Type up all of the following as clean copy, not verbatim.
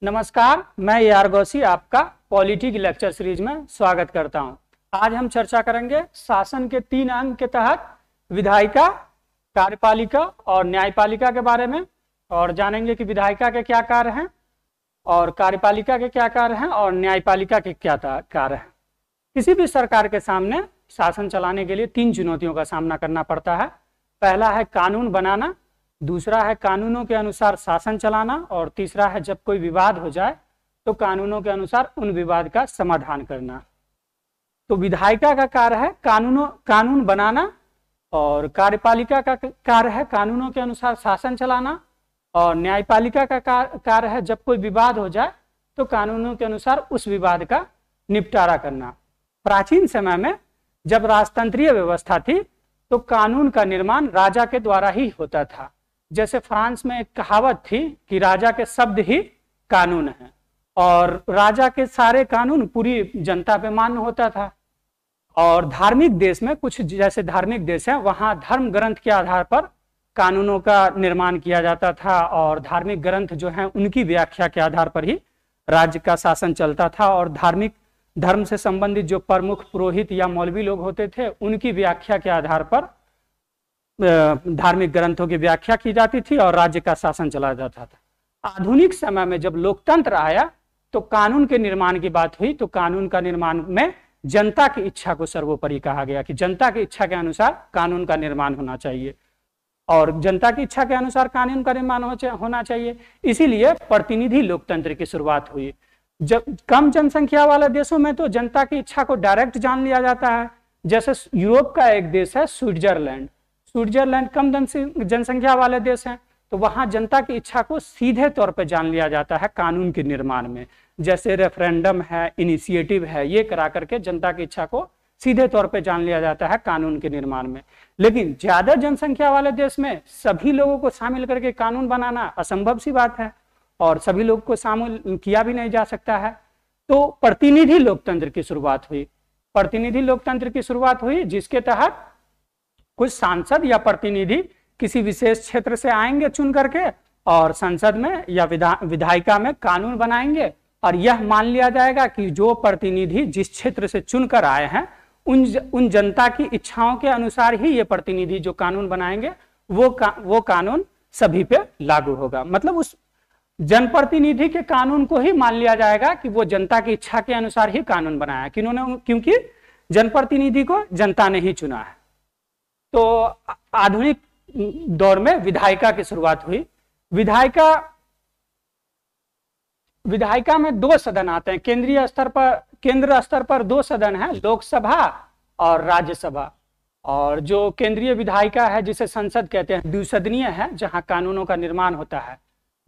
नमस्कार, मैं AR गौसी आपका पॉलिटी की लेक्चर सीरीज में स्वागत करता हूं। आज हम चर्चा करेंगे शासन के 3 अंग के तहत विधायिका, कार्यपालिका और न्यायपालिका के बारे में, और जानेंगे कि विधायिका के क्या कार्य हैं और कार्यपालिका के क्या कार्य हैं और न्यायपालिका के क्या कार्य हैं। किसी भी सरकार के सामने शासन चलाने के लिए 3 चुनौतियों का सामना करना पड़ता है। पहला है कानून बनाना, दूसरा है कानूनों के अनुसार शासन चलाना, और तीसरा है जब कोई विवाद हो जाए तो कानूनों के अनुसार उन विवाद का समाधान करना। तो विधायिका का कार्य है कानून बनाना, और कार्यपालिका का कार्य है कानूनों के अनुसार शासन चलाना, और न्यायपालिका का कार्य है जब कोई विवाद हो जाए तो कानूनों के अनुसार उस विवाद का निपटारा करना। प्राचीन समय में जब राजतंत्रीय व्यवस्था थी तो कानून का निर्माण राजा के द्वारा ही होता था। जैसे फ्रांस में एक कहावत थी कि राजा के शब्द ही कानून है, और राजा के सारे कानून पूरी जनता पे मान्य होता था। और धार्मिक देश में, कुछ जैसे धार्मिक देश है, वहां धर्म ग्रंथ के आधार पर कानूनों का निर्माण किया जाता था, और धार्मिक ग्रंथ जो है उनकी व्याख्या के आधार पर ही राज्य का शासन चलता था। और धार्मिक धर्म से संबंधित जो प्रमुख पुरोहित या मौलवी लोग होते थे, उनकी व्याख्या के आधार पर धार्मिक ग्रंथों की व्याख्या की जाती थी और राज्य का शासन चला जाता था। आधुनिक समय में जब लोकतंत्र आया तो कानून के निर्माण की बात हुई, तो कानून का निर्माण में जनता की इच्छा को सर्वोपरि कहा गया कि जनता की इच्छा के अनुसार कानून का निर्माण होना चाहिए, और जनता की इच्छा के अनुसार कानून का निर्माण होना चाहिए। इसीलिए प्रतिनिधि लोकतंत्र की शुरुआत हुई। जब कम जनसंख्या वाले देशों में तो जनता की इच्छा को डायरेक्ट जान लिया जाता है। जैसे यूरोप का एक देश है स्विट्जरलैंड कम जनसंख्या वाले देश हैं, तो वहां जनता की इच्छा को सीधे तौर पर जान लिया जाता है कानून के निर्माण में। जैसे रेफरेंडम है, इनिशिएटिव है, ये करा करके जनता की इच्छा को सीधे तौर पे जान लिया जाता है कानून के निर्माण में। लेकिन ज्यादा जनसंख्या वाले देश में सभी लोगों को शामिल करके कानून बनाना असंभव सी बात है, और सभी लोगों को शामिल किया भी नहीं जा सकता है। तो प्रतिनिधि लोकतंत्र की शुरुआत हुई, जिसके तहत कुछ सांसद या प्रतिनिधि किसी विशेष क्षेत्र से आएंगे चुन करके, और संसद में या विधायिका में कानून बनाएंगे, और यह मान लिया जाएगा कि जो प्रतिनिधि जिस क्षेत्र से चुनकर आए हैं उन जनता की इच्छाओं के अनुसार ही ये प्रतिनिधि जो कानून बनाएंगे वो कानून सभी पे लागू होगा। मतलब उस जनप्रतिनिधि के कानून को ही मान लिया जाएगा कि वो जनता की इच्छा के अनुसार ही कानून बनाया, क्योंकि जनप्रतिनिधि को जनता ने ही चुना है। तो आधुनिक दौर में विधायिका की शुरुआत हुई। विधायिका में 2 सदन आते हैं। केंद्र स्तर पर 2 सदन है, लोकसभा और राज्यसभा। और जो केंद्रीय विधायिका है, जिसे संसद कहते हैं, द्विसदनीय है, जहां कानूनों का निर्माण होता है।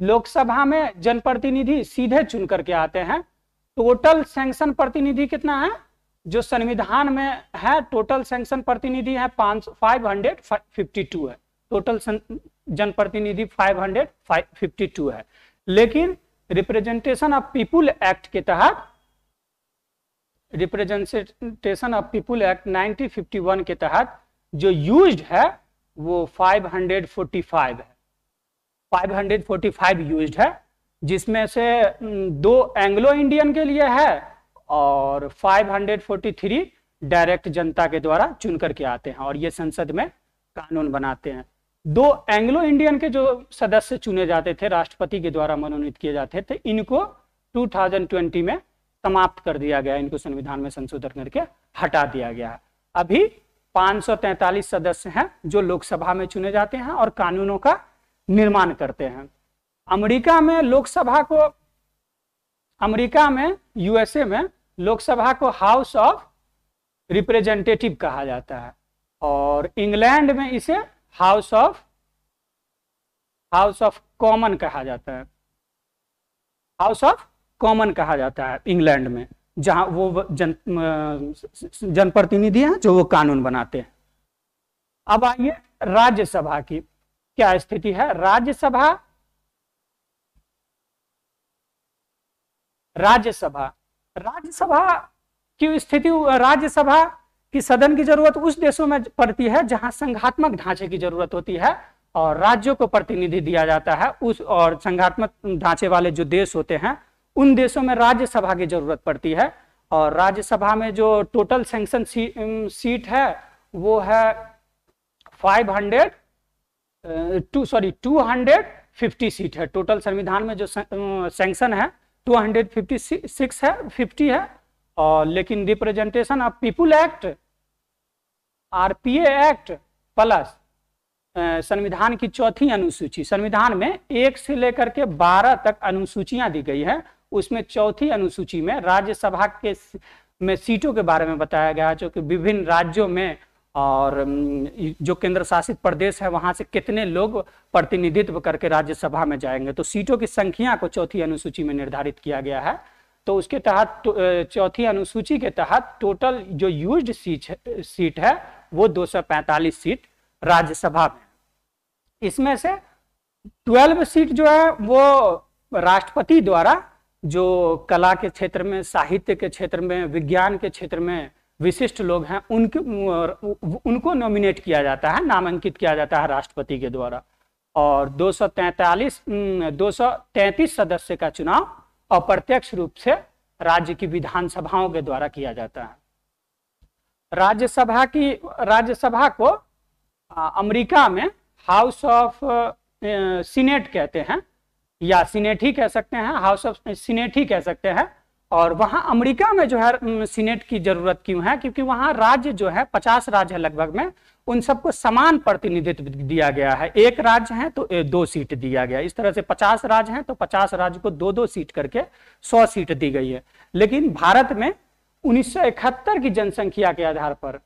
लोकसभा में जनप्रतिनिधि सीधे चुन करके आते हैं। टोटल सैंक्शन प्रतिनिधि कितना है? जो संविधान में है, टोटल सैंक्शन प्रतिनिधि है 552 है। टोटल जनप्रतिनिधि 552 है। लेकिन रिप्रेजेंटेशन ऑफ पीपुल एक्ट के तहत, रिप्रेजेंटेशन ऑफ पीपुल एक्ट 1951 के तहत जो यूज्ड है वो 545 है। 545 यूज्ड है, जिसमें से 2 एंग्लो इंडियन के लिए है और 543 डायरेक्ट जनता के द्वारा चुन करके आते हैं, और ये संसद में कानून बनाते हैं। 2 एंग्लो इंडियन के जो सदस्य चुने जाते थे, राष्ट्रपति के द्वारा मनोनीत किए जाते थे, इनको 2020 में समाप्त कर दिया गया। इनको संविधान में संशोधन करके हटा दिया गया। अभी 543 सदस्य हैं जो लोकसभा में चुने जाते हैं और कानूनों का निर्माण करते हैं। अमेरिका में यूएसए में लोकसभा को हाउस ऑफ रिप्रेजेंटेटिव कहा जाता है, और इंग्लैंड में इसे हाउस ऑफ कॉमन कहा जाता है। हाउस ऑफ कॉमन कहा जाता है इंग्लैंड में, जहां वो जनप्रतिनिधि हैं जो वो कानून बनाते हैं। अब आइए राज्यसभा की क्या स्थिति है। राज्यसभा की स्थिति, राज्यसभा की सदन की जरूरत उस देशों में पड़ती है जहां संघात्मक ढांचे की जरूरत होती है, और राज्यों को प्रतिनिधि दिया जाता है। उस और संघात्मक ढांचे वाले जो देश होते हैं उन देशों में राज्यसभा की जरूरत पड़ती है। और राज्यसभा में जो टोटल सैंक्शन सीट है वो है 250 सीट है। टोटल संविधान में जो सैंक्शन है 256 है, 50 है। और लेकिन representation of people act, RPA act plus संविधान की चौथी अनुसूची, संविधान में 1 से लेकर के 12 तक अनुसूचियां दी गई है। उसमें चौथी अनुसूची में राज्यसभा के में सीटों के बारे में बताया गया है, जो कि विभिन्न राज्यों में और जो केंद्र शासित प्रदेश है वहां से कितने लोग प्रतिनिधित्व करके राज्यसभा में जाएंगे। तो सीटों की संख्या को चौथी अनुसूची में निर्धारित किया गया है। तो उसके तहत चौथी अनुसूची के तहत टोटल जो यूज्ड सीट है वो 245 सीट राज्यसभा में। इसमें से 12 सीट जो है वो राष्ट्रपति द्वारा जो कला के क्षेत्र में, साहित्य के क्षेत्र में, विज्ञान के क्षेत्र में विशिष्ट लोग हैं उनको नॉमिनेट किया जाता है, नामांकित किया जाता है राष्ट्रपति के द्वारा। और 233 सदस्य का चुनाव अप्रत्यक्ष रूप से राज्य की विधानसभाओं के द्वारा किया जाता है। राज्यसभा को अमेरिका में हाउस ऑफ सीनेट कहते हैं, या सीनेट ही कह सकते हैं, हाउस ऑफ सीनेट ही कह सकते हैं। और वहां अमेरिका में जो है सीनेट की जरूरत क्यों है, क्योंकि वहां राज्य जो है 50 राज्य है लगभग में, उन सबको समान प्रतिनिधित्व दिया गया है। एक राज्य है तो 2 सीट दिया गया। इस तरह से 50 राज्य हैं तो 50 राज्य को 2-2 सीट करके 100 सीट दी गई है। लेकिन भारत में 1971 की जनसंख्या के आधार पर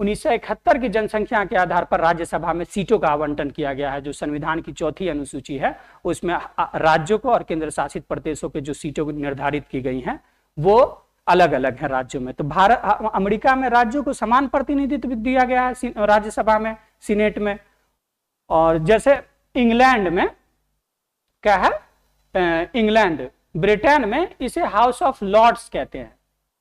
1971 की जनसंख्या के आधार पर राज्यसभा में सीटों का आवंटन किया गया है। जो संविधान की चौथी अनुसूची है उसमें राज्यों को और केंद्र शासित प्रदेशों के जो सीटों निर्धारित की गई हैं वो अलग अलग है राज्यों में। तो अमेरिका में राज्यों को समान प्रतिनिधित्व दिया गया है राज्यसभा में, सीनेट में। और जैसे इंग्लैंड में क्या है, इंग्लैंड, ब्रिटेन में इसे हाउस ऑफ लॉर्ड्स कहते हैं,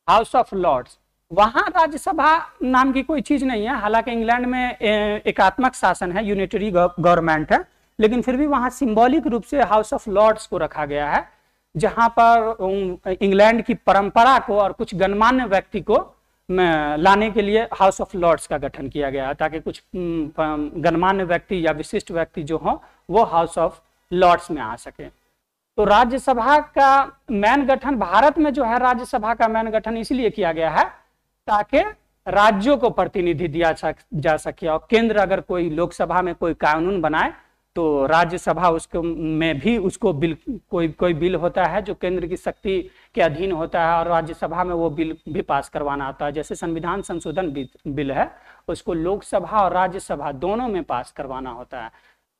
हाउस ऑफ लॉर्ड्स। वहां राज्यसभा नाम की कोई चीज नहीं है। हालांकि इंग्लैंड में एकात्मक शासन है, यूनिटरी गवर्नमेंट है, लेकिन फिर भी वहां सिंबॉलिक रूप से हाउस ऑफ लॉर्ड्स को रखा गया है, जहां पर इंग्लैंड की परंपरा को और कुछ गणमान्य व्यक्ति को लाने के लिए हाउस ऑफ लॉर्ड्स का गठन किया गया है, ताकि कुछ गणमान्य व्यक्ति या विशिष्ट व्यक्ति जो हो वो हाउस ऑफ लॉर्ड्स में आ सके। तो राज्यसभा का मैन गठन, भारत में जो है राज्यसभा का मैन गठन इसलिए किया गया है ताकि राज्यों को प्रतिनिधि दिया जा सके। और केंद्र अगर कोई लोकसभा में कोई कानून बनाए तो राज्यसभा उसको में भी उसको बिल, कोई बिल होता है जो केंद्र की शक्ति के अधीन होता है, और राज्यसभा में वो बिल भी पास करवाना होता है। जैसे संविधान संशोधन बिल है, उसको लोकसभा और राज्यसभा दोनों में पास करवाना होता है।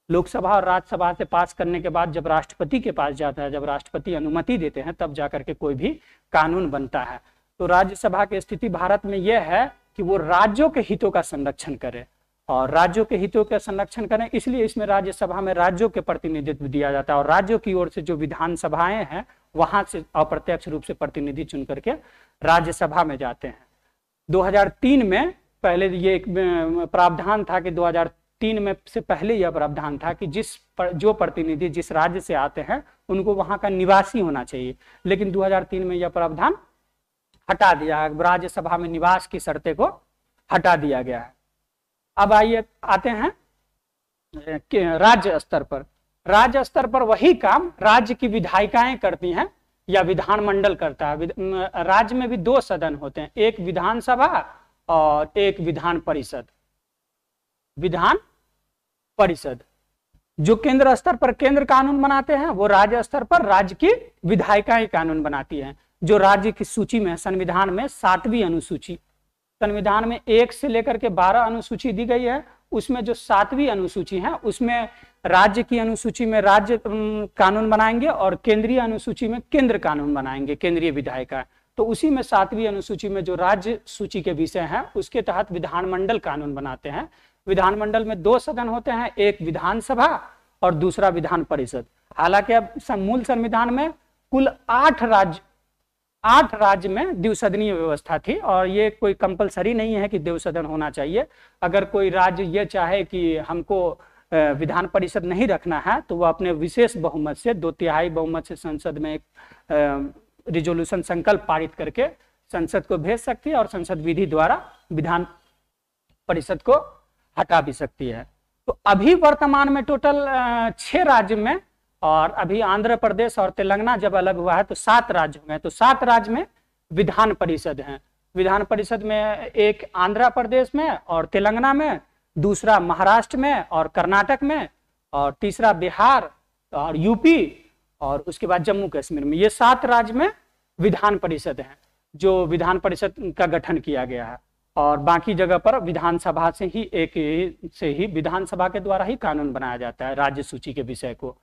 लोकसभा और राज्यसभा से पास करने के बाद जब राष्ट्रपति के पास जाता है, जब राष्ट्रपति अनुमति देते हैं, तब जाकर के कोई भी कानून बनता है। तो राज्यसभा की स्थिति भारत में यह है कि वो राज्यों के हितों का संरक्षण करे, और राज्यों के हितों का संरक्षण करें, इसलिए इसमें राज्यसभा में राज्यों के प्रतिनिधित्व दिया जाता है। और राज्यों की ओर से जो विधानसभाएं हैं वहां से अप्रत्यक्ष रूप से प्रतिनिधि चुन करके राज्यसभा में जाते हैं। 2003 में पहले ये एक प्रावधान था कि 2003 में से पहले यह प्रावधान था कि जो प्रतिनिधि जिस राज्य से आते हैं उनको वहां का निवासी होना चाहिए, लेकिन 2003 में यह प्रावधान हटा दिया है। राज्यसभा में निवास की शर्तें को हटा दिया गया है। अब आइए आते हैं राज्य स्तर पर। राज्य स्तर पर वही काम राज्य की विधायिकाएं करती हैं या विधानमंडल करता है। राज्य में भी 2 सदन होते हैं, एक विधानसभा और एक विधान परिषद। विधान परिषद जो केंद्र स्तर पर केंद्र कानून बनाते हैं, वो राज्य स्तर पर राज्य की विधायिकाएं कानून बनाती हैं। जो राज्य की सूची में संविधान में 7वीं अनुसूची, संविधान में 1 से लेकर के 12 अनुसूची दी गई है, उसमें जो 7वीं अनुसूची है उसमें राज्य की अनुसूची में राज्य कानून बनाएंगे और केंद्रीय अनुसूची में केंद्र कानून बनाएंगे, केंद्रीय विधायिका। तो उसी में 7वीं अनुसूची में जो राज्य सूची के विषय हैं उसके तहत विधानमंडल कानून बनाते हैं। विधानमंडल में 2 सदन होते हैं, एक विधानसभा और दूसरा विधान परिषद। हालांकि अब मूल संविधान में कुल 8 राज्य में द्विसदनीय व्यवस्था थी, और ये कोई कंपलसरी नहीं है कि द्विसदन होना चाहिए। अगर कोई राज्य ये चाहे कि हमको विधान परिषद नहीं रखना है तो वह अपने विशेष बहुमत से 2/3 बहुमत से संसद में एक रिजोल्यूशन संकल्प पारित करके संसद को भेज सकती है और संसद विधि द्वारा विधान परिषद को हटा भी सकती है। तो अभी वर्तमान में टोटल 6 राज्य में, और अभी आंध्र प्रदेश और तेलंगाना जब अलग हुआ है तो 7 राज्य हो गए। तो 7 राज्य में विधान परिषद हैं। विधान परिषद में एक आंध्र प्रदेश में और तेलंगाना में, दूसरा महाराष्ट्र में और कर्नाटक में, और तीसरा बिहार और यूपी, और उसके बाद जम्मू कश्मीर में। ये 7 राज्य में विधान परिषद हैं जो विधान परिषद का गठन किया गया है। और बाकी जगह पर विधानसभा से ही विधानसभा के द्वारा ही कानून बनाया जाता है राज्य सूची के विषय को।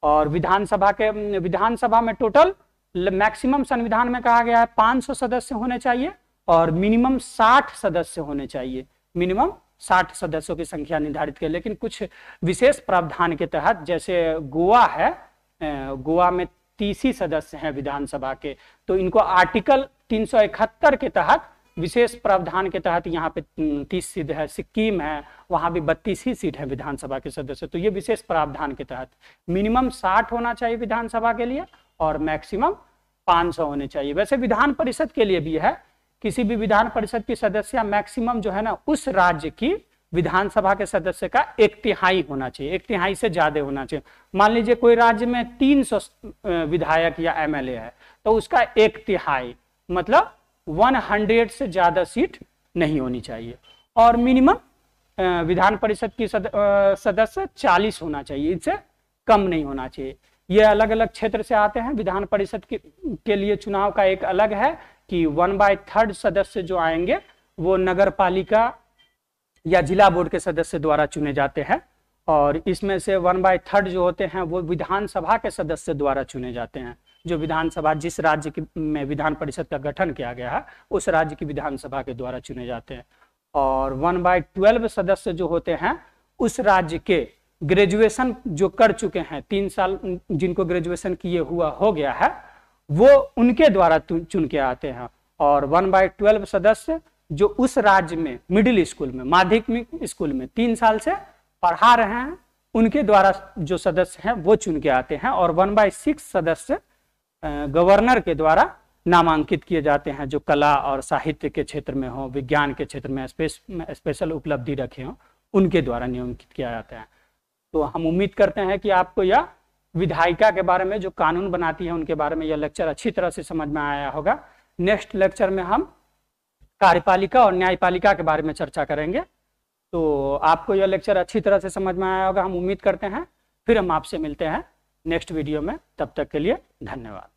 और विधानसभा में टोटल मैक्सिमम संविधान में कहा गया है 500 सदस्य होने चाहिए और मिनिमम 60 सदस्य होने चाहिए। मिनिमम 60 सदस्यों की संख्या निर्धारित की। लेकिन कुछ विशेष प्रावधान के तहत, जैसे गोवा है, गोवा में 30 सदस्य हैं विधानसभा के, तो इनको आर्टिकल 371 के तहत विशेष प्रावधान के तहत यहाँ पे 30 सीट है। सिक्किम है, वहाँ भी 32 ही सीट है विधानसभा के सदस्य। तो ये विशेष प्रावधान के तहत मिनिमम 60 होना चाहिए विधानसभा के लिए और मैक्सिमम 500 होने चाहिए। वैसे विधान परिषद के लिए भी है, किसी भी विधान परिषद की सदस्य मैक्सिमम जो है ना, उस राज्य की विधानसभा के सदस्य का 1/3 होना चाहिए, 1/3 से ज्यादा होना चाहिए। मान लीजिए कोई राज्य में 300 विधायक या एमएलए है तो उसका 1/3 मतलब 100 से ज्यादा सीट नहीं होनी चाहिए। और मिनिमम विधान परिषद की सदस्य 40 होना चाहिए, इससे कम नहीं होना चाहिए। ये अलग अलग क्षेत्र से आते हैं। विधान परिषद के लिए चुनाव का एक अलग है कि 1/3 सदस्य जो आएंगे वो नगर पालिका या जिला बोर्ड के सदस्य द्वारा चुने जाते हैं, और इसमें से 1/3 जो होते हैं वो विधानसभा के सदस्य द्वारा चुने जाते हैं। जो विधानसभा जिस राज्य में विधान परिषद का गठन किया गया है उस राज्य की विधानसभा के द्वारा चुने जाते हैं। और 1/12 सदस्य जो होते हैं उस राज्य के ग्रेजुएशन जो कर चुके हैं, 3 साल जिनको ग्रेजुएशन किए हुआ हो गया है, वो उनके द्वारा चुन के आते हैं। और 1/12 सदस्य जो उस राज्य में मिडिल स्कूल में, माध्यमिक स्कूल में 3 साल से पढ़ा रहे हैं, उनके द्वारा जो सदस्य हैं वो चुन के आते हैं। और 1/6 सदस्य गवर्नर के द्वारा नामांकित किए जाते हैं, जो कला और साहित्य के क्षेत्र में हो, विज्ञान के क्षेत्र में स्पेशल उपलब्धि रखे हो, उनके द्वारा नियमित किया जाता है। तो हम उम्मीद करते हैं कि आपको यह विधायिका के बारे में जो कानून बनाती है उनके बारे में यह लेक्चर अच्छी तरह से समझ में आया होगा। नेक्स्ट लेक्चर में हम कार्यपालिका और न्यायपालिका के बारे में चर्चा करेंगे। तो आपको यह लेक्चर अच्छी तरह से समझ में आया होगा, हम उम्मीद करते हैं। फिर हम आपसे मिलते हैं नेक्स्ट वीडियो में। तब तक के लिए धन्यवाद।